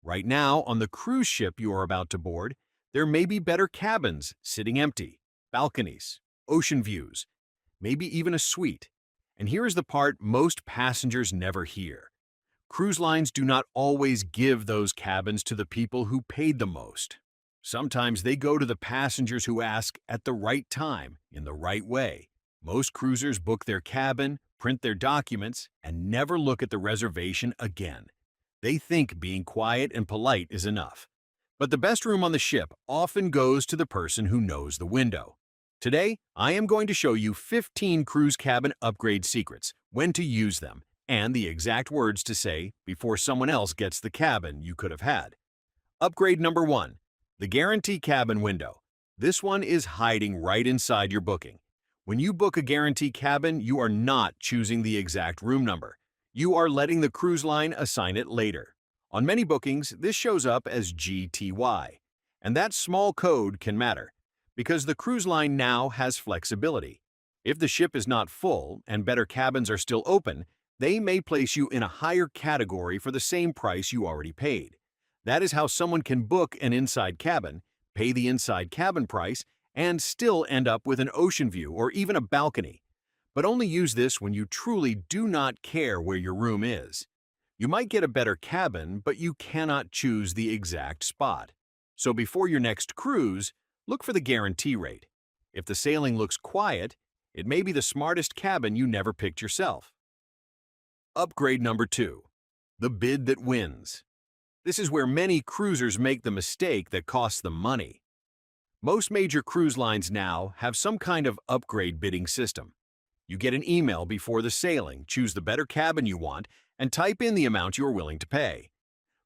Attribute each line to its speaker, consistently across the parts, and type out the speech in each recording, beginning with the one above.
Speaker 1: Right now, on the cruise ship you are about to board, there may be better cabins sitting empty, balconies, ocean views, maybe even a suite. And here is the part most passengers never hear. Cruise lines do not always give those cabins to the people who paid the most. Sometimes they go to the passengers who ask at the right time, in the right way. Most cruisers book their cabin, print their documents, and never look at the reservation again. They think being quiet and polite is enough. But the best room on the ship often goes to the person who knows the window. Today, I am going to show you 15 cruise cabin upgrade secrets, when to use them, and the exact words to say before someone else gets the cabin you could have had. Upgrade number 1. The Guarantee Cabin Window. This one is hiding right inside your booking. When you book a guarantee cabin, you are not choosing the exact room number. You are letting the cruise line assign it later. On many bookings, this shows up as GTY, and that small code can matter, because the cruise line now has flexibility. If the ship is not full and better cabins are still open, they may place you in a higher category for the same price you already paid. That is how someone can book an inside cabin, pay the inside cabin price, and still end up with an ocean view or even a balcony. But only use this when you truly do not care where your room is. You might get a better cabin, but you cannot choose the exact spot. So before your next cruise, look for the guarantee rate. If the sailing looks quiet, it may be the smartest cabin you never picked yourself. Upgrade number 2. The bid that wins. This is where many cruisers make the mistake that costs them money. Most major cruise lines now have some kind of upgrade bidding system. You get an email before the sailing, choose the better cabin you want, and type in the amount you are willing to pay.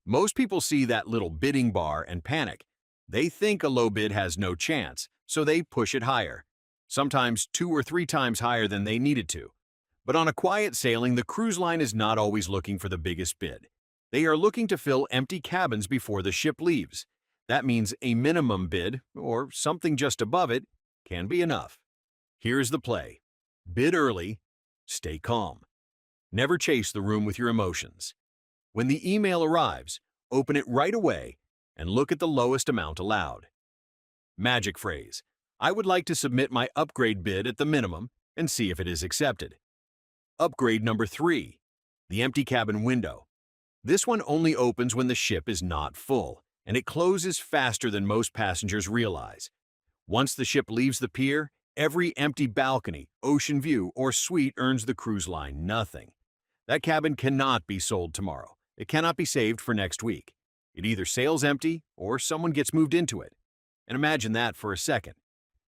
Speaker 1: Most people see that little bidding bar and panic. They think a low bid has no chance, so they push it higher, sometimes 2 or 3 times higher than they needed to. But on a quiet sailing, the cruise line is not always looking for the biggest bid. They are looking to fill empty cabins before the ship leaves. That means a minimum bid, or something just above it, can be enough. Here's the play. Bid early, stay calm. Never chase the room with your emotions. When the email arrives, open it right away and look at the lowest amount allowed. Magic phrase. I would like to submit my upgrade bid at the minimum and see if it is accepted. Upgrade number 3. The empty cabin window. This one only opens when the ship is not full, and it closes faster than most passengers realize. Once the ship leaves the pier, every empty balcony, ocean view, or suite earns the cruise line nothing. That cabin cannot be sold tomorrow. It cannot be saved for next week. It either sails empty or someone gets moved into it. And imagine that for a second.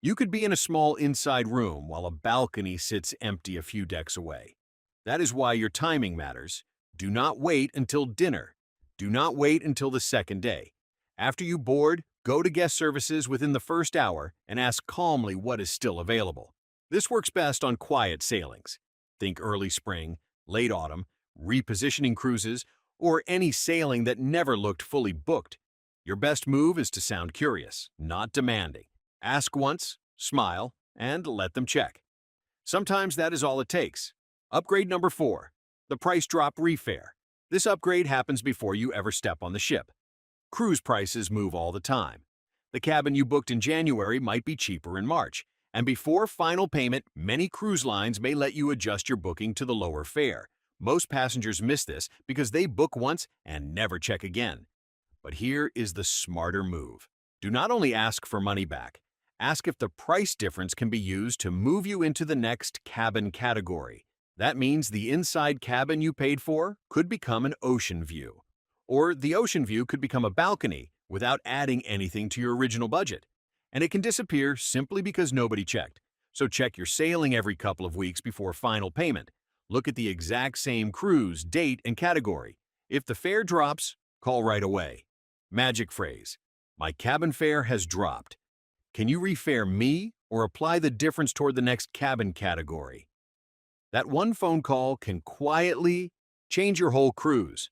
Speaker 1: You could be in a small inside room while a balcony sits empty a few decks away. That is why your timing matters. Do not wait until dinner. Do not wait until the second day. After you board, go to guest services within the first hour and ask calmly what is still available. This works best on quiet sailings. Think early spring, late autumn, repositioning cruises, or any sailing that never looked fully booked. Your best move is to sound curious, not demanding. Ask once, smile, and let them check. Sometimes that is all it takes. Upgrade number 4. The price drop refare. This upgrade happens before you ever step on the ship. Cruise prices move all the time. The cabin you booked in January might be cheaper in March, and before final payment, many cruise lines may let you adjust your booking to the lower fare. Most passengers miss this because they book once and never check again. But here is the smarter move. Do not only ask for money back, ask if the price difference can be used to move you into the next cabin category. That means the inside cabin you paid for could become an ocean view. Or the ocean view could become a balcony without adding anything to your original budget. And it can disappear simply because nobody checked. So check your sailing every couple of weeks before final payment. Look at the exact same cruise, date, and category. If the fare drops, call right away. Magic phrase. My cabin fare has dropped. Can you refare me or apply the difference toward the next cabin category? That one phone call can quietly change your whole cruise.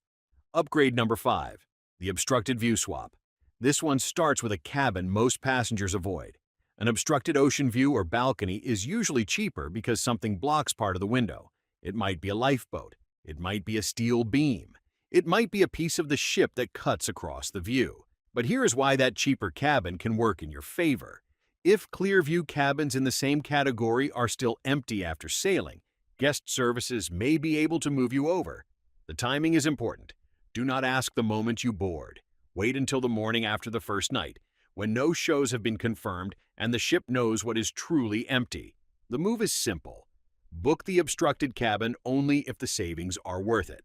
Speaker 1: Upgrade number 5. The Obstructed View Swap. This one starts with a cabin most passengers avoid. An obstructed ocean view or balcony is usually cheaper because something blocks part of the window. It might be a lifeboat. It might be a steel beam. It might be a piece of the ship that cuts across the view. But here is why that cheaper cabin can work in your favor. If clear view cabins in the same category are still empty after sailing, guest services may be able to move you over. The timing is important. Do not ask the moment you board. Wait until the morning after the first night, when no shows have been confirmed and the ship knows what is truly empty. The move is simple. Book the obstructed cabin only if the savings are worth it.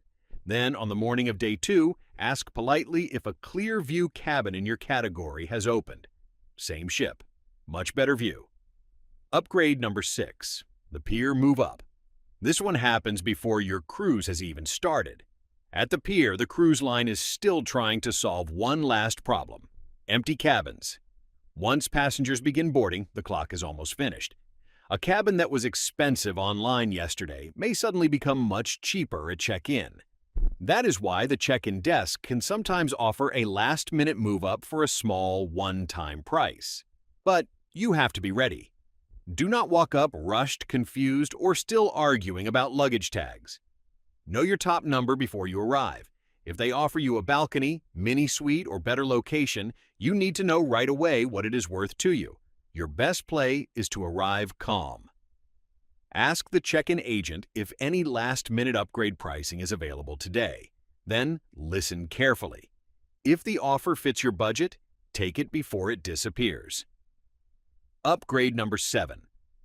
Speaker 1: Then, on the morning of day 2, ask politely if a clear view cabin in your category has opened. Same ship. Much better view. Upgrade number 6. The pier move up. This one happens before your cruise has even started. At the pier, the cruise line is still trying to solve one last problem: empty cabins. Once passengers begin boarding, the clock is almost finished. A cabin that was expensive online yesterday may suddenly become much cheaper at check-in. That is why the check-in desk can sometimes offer a last-minute move-up for a small, one-time price. But you have to be ready. Do not walk up rushed, confused, or still arguing about luggage tags. Know your top number before you arrive. If they offer you a balcony, mini suite, or better location, you need to know right away what it is worth to you. Your best play is to arrive calm. Ask the check-in agent if any last-minute upgrade pricing is available today. Then, listen carefully. If the offer fits your budget, take it before it disappears. Upgrade number 7.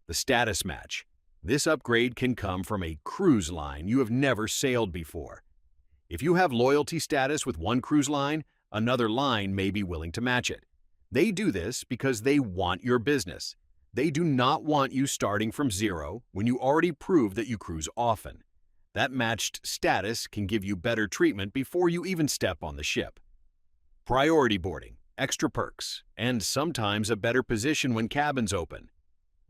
Speaker 1: The status match. This upgrade can come from a cruise line you have never sailed before. If you have loyalty status with one cruise line, another line may be willing to match it. They do this because they want your business. They do not want you starting from zero when you already proved that you cruise often. That matched status can give you better treatment before you even step on the ship. Priority boarding, extra perks, and sometimes a better position when cabins open.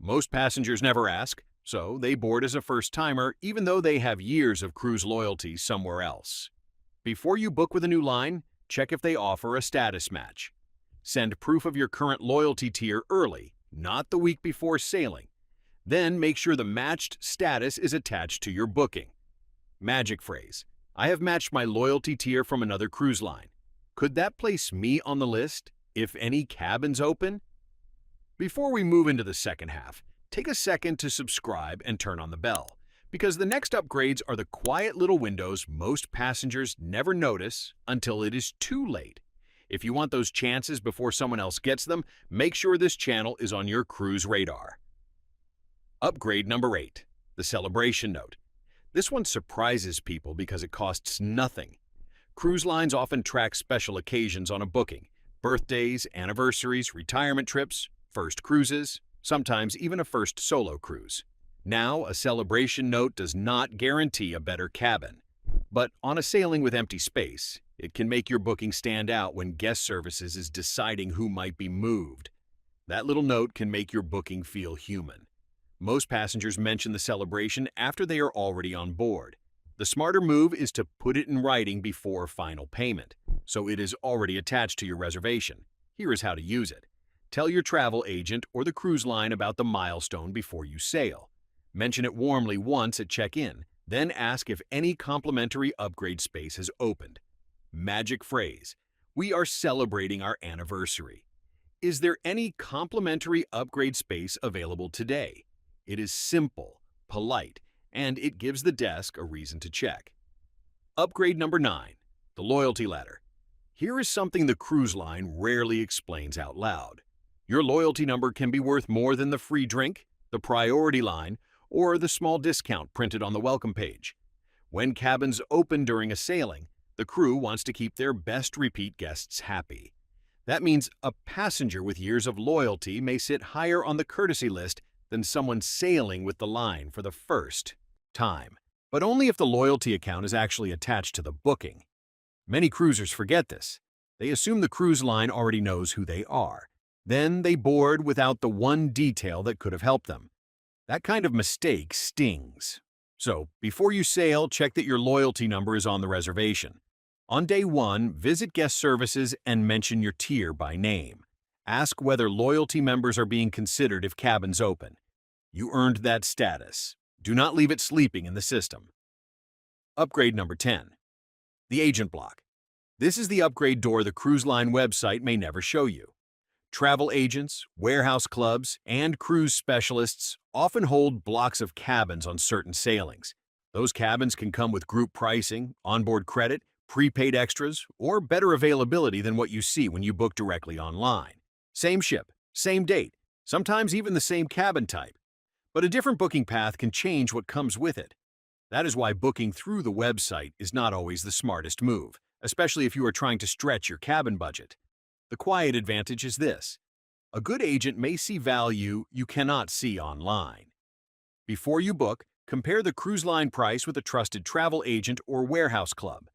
Speaker 1: Most passengers never ask, so they board as a first-timer even though they have years of cruise loyalty somewhere else. Before you book with a new line, check if they offer a status match. Send proof of your current loyalty tier early, not the week before sailing. Then make sure the matched status is attached to your booking. Magic phrase: I have matched my loyalty tier from another cruise line. Could that place me on the list if any cabins open? Before we move into the second half, take a second to subscribe and turn on the bell, because the next upgrades are the quiet little windows most passengers never notice until it is too late. If you want those chances before someone else gets them, make sure this channel is on your cruise radar. Upgrade number 8. The celebration note. This one surprises people because it costs nothing. Cruise lines often track special occasions on a booking: birthdays, anniversaries, retirement trips, first cruises, sometimes even a first solo cruise. Now, a celebration note does not guarantee a better cabin. But on a sailing with empty space, it can make your booking stand out when guest services is deciding who might be moved. That little note can make your booking feel human. Most passengers mention the celebration after they are already on board. The smarter move is to put it in writing before final payment, so it is already attached to your reservation. Here is how to use it. Tell your travel agent or the cruise line about the milestone before you sail. Mention it warmly once at check-in, then ask if any complimentary upgrade space has opened. Magic phrase: we are celebrating our anniversary. Is there any complimentary upgrade space available today? It is simple, polite, and it gives the desk a reason to check. Upgrade number 9. The loyalty ladder. Here is something the cruise line rarely explains out loud. Your loyalty number can be worth more than the free drink, the priority line, or the small discount printed on the welcome page. When cabins open during a sailing, the crew wants to keep their best repeat guests happy. That means a passenger with years of loyalty may sit higher on the courtesy list than someone sailing with the line for the first time, but only if the loyalty account is actually attached to the booking. Many cruisers forget this. They assume the cruise line already knows who they are. Then they board without the one detail that could have helped them. That kind of mistake stings. So, before you sail, check that your loyalty number is on the reservation. On day 1, visit guest services and mention your tier by name. Ask whether loyalty members are being considered if cabins open. You earned that status. Do not leave it sleeping in the system. Upgrade number 10. The agent block. This is the upgrade door the cruise line website may never show you. Travel agents, warehouse clubs, and cruise specialists often hold blocks of cabins on certain sailings. Those cabins can come with group pricing, onboard credit, prepaid extras, or better availability than what you see when you book directly online. Same ship, same date, sometimes even the same cabin type. But a different booking path can change what comes with it. That is why booking through the website is not always the smartest move, especially if you are trying to stretch your cabin budget. The quiet advantage is this: a good agent may see value you cannot see online. Before you book, compare the cruise line price with a trusted travel agent or warehouse club.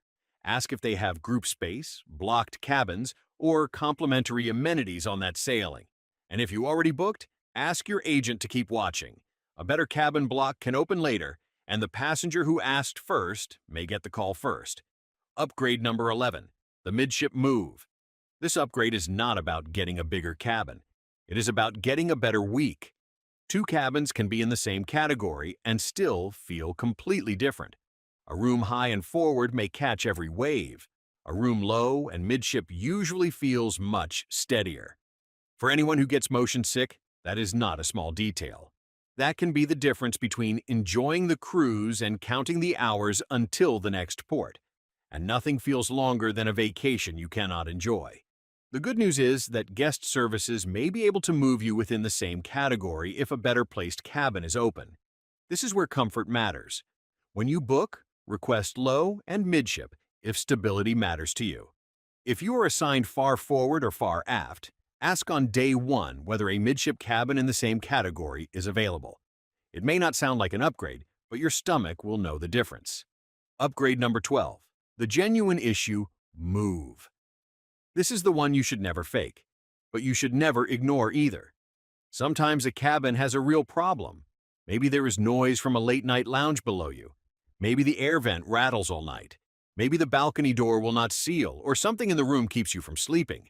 Speaker 1: Ask if they have group space, blocked cabins, or complimentary amenities on that sailing. And if you already booked, ask your agent to keep watching. A better cabin block can open later, and the passenger who asked first may get the call first. Upgrade number 11, the Midship Move. This upgrade is not about getting a bigger cabin. It is about getting a better week. Two cabins can be in the same category and still feel completely different. A room high and forward may catch every wave. A room low and midship usually feels much steadier. For anyone who gets motion sick, that is not a small detail. That can be the difference between enjoying the cruise and counting the hours until the next port. And nothing feels longer than a vacation you cannot enjoy. The good news is that guest services may be able to move you within the same category if a better placed cabin is open. This is where comfort matters. When you book, request low and midship if stability matters to you. If you are assigned far forward or far aft, ask on day one whether a midship cabin in the same category is available. It may not sound like an upgrade, but your stomach will know the difference. Upgrade number 12, the genuine issue, move. This is the one you should never fake, but you should never ignore either. Sometimes a cabin has a real problem. Maybe there is noise from a late-night lounge below you. Maybe the air vent rattles all night. Maybe the balcony door will not seal, or something in the room keeps you from sleeping.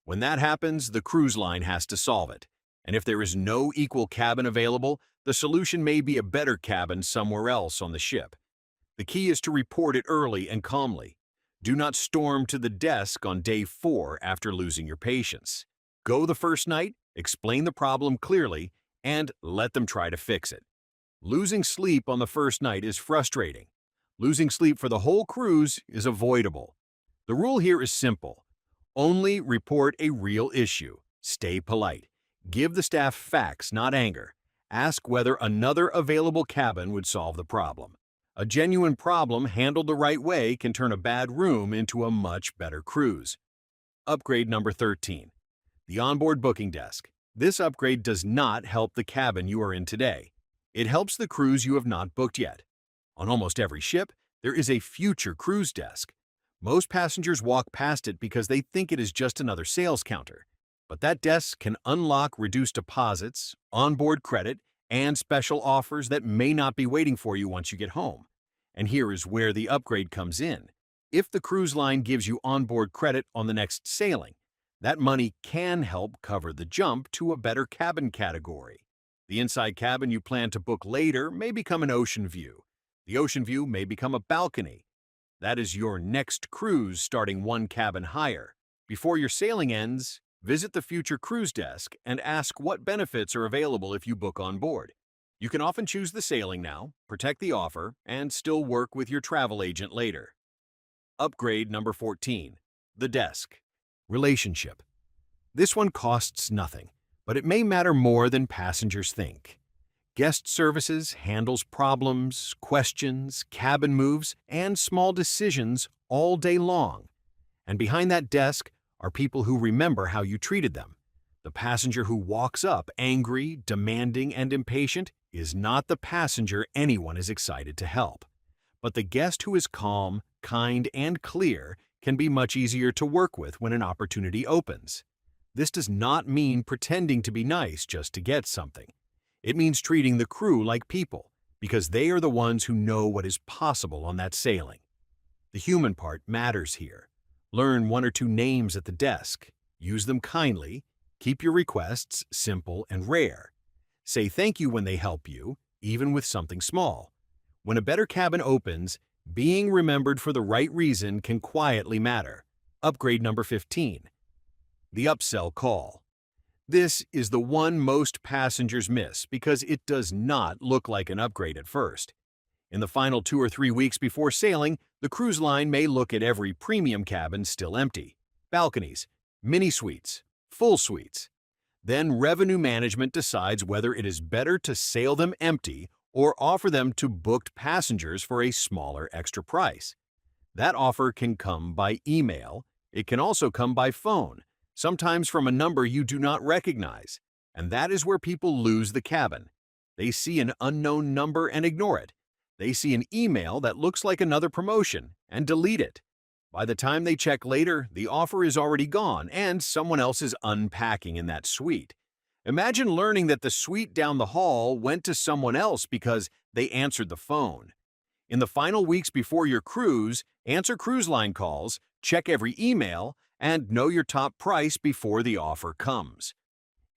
Speaker 1: When that happens, the cruise line has to solve it. And if there is no equal cabin available, the solution may be a better cabin somewhere else on the ship. The key is to report it early and calmly. Do not storm to the desk on day 4 after losing your patience. Go the first night, explain the problem clearly, and let them try to fix it. Losing sleep on the first night is frustrating. Losing sleep for the whole cruise is avoidable. The rule here is simple. Only report a real issue. Stay polite. Give the staff facts, not anger. Ask whether another available cabin would solve the problem. A genuine problem handled the right way can turn a bad room into a much better cruise. Upgrade number 13, the onboard booking desk. This upgrade does not help the cabin you are in today. It helps the cruise you have not booked yet. On almost every ship, there is a future cruise desk. Most passengers walk past it because they think it is just another sales counter. But that desk can unlock reduced deposits, onboard credit, and special offers that may not be waiting for you once you get home. And here is where the upgrade comes in. If the cruise line gives you onboard credit on the next sailing, that money can help cover the jump to a better cabin category. The inside cabin you plan to book later may become an ocean view. The ocean view may become a balcony. That is your next cruise starting one cabin higher. Before your sailing ends, visit the future cruise desk and ask what benefits are available if you book on board. You can often choose the sailing now, protect the offer, and still work with your travel agent later. Upgrade number 14, the desk. Relationship. This one costs nothing, but it may matter more than passengers think. Guest services handles problems, questions, cabin moves, and small decisions all day long. And behind that desk are people who remember how you treated them. The passenger who walks up angry, demanding, and impatient is not the passenger anyone is excited to help. But the guest who is calm, kind, and clear can be much easier to work with when an opportunity opens. This does not mean pretending to be nice just to get something. It means treating the crew like people, because they are the ones who know what is possible on that sailing. The human part matters here. Learn 1 or 2 names at the desk. Use them kindly. Keep your requests simple and rare. Say thank you when they help you, even with something small. When a better cabin opens, Being remembered for the right reason can quietly matter. Upgrade number 15. The upsell call. This is the one most passengers miss because it does not look like an upgrade at first. In the final 2 or 3 weeks before sailing, the cruise line may look at every premium cabin still empty. Balconies, mini suites, full suites. Then revenue management decides whether it is better to sail them empty or offer them to booked passengers for a smaller extra price. That offer can come by email. It can also come by phone, sometimes from a number you do not recognize. And that is where people lose the cabin. They see an unknown number and ignore it. They see an email that looks like another promotion and delete it. By the time they check later, the offer is already gone and someone else is unpacking in that suite. Imagine learning that the suite down the hall went to someone else because they answered the phone. In the final weeks before your cruise, answer cruise line calls, check every email, and know your top price before the offer comes.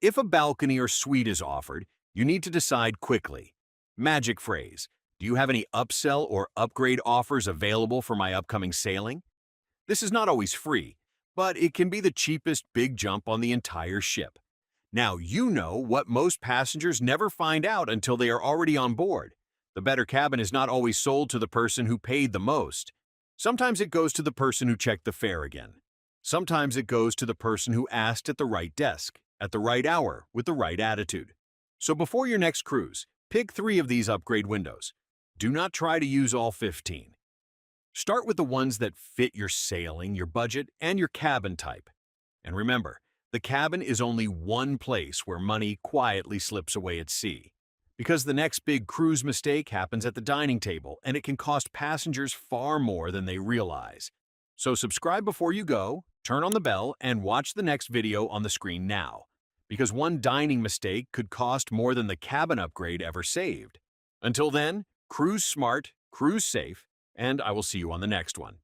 Speaker 1: If a balcony or suite is offered, you need to decide quickly. Magic phrase: do you have any upsell or upgrade offers available for my upcoming sailing? This is not always free, but it can be the cheapest big jump on the entire ship. Now you know what most passengers never find out until they are already on board. The better cabin is not always sold to the person who paid the most. Sometimes it goes to the person who checked the fare again. Sometimes it goes to the person who asked at the right desk, at the right hour, with the right attitude. So before your next cruise, pick 3 of these upgrade windows. Do not try to use all 15. Start with the ones that fit your sailing, your budget, and your cabin type. And remember, the cabin is only one place where money quietly slips away at sea. Because the next big cruise mistake happens at the dining table, and it can cost passengers far more than they realize. So subscribe before you go, turn on the bell, and watch the next video on the screen now. Because one dining mistake could cost more than the cabin upgrade ever saved. Until then, cruise smart, cruise safe, and I will see you on the next one.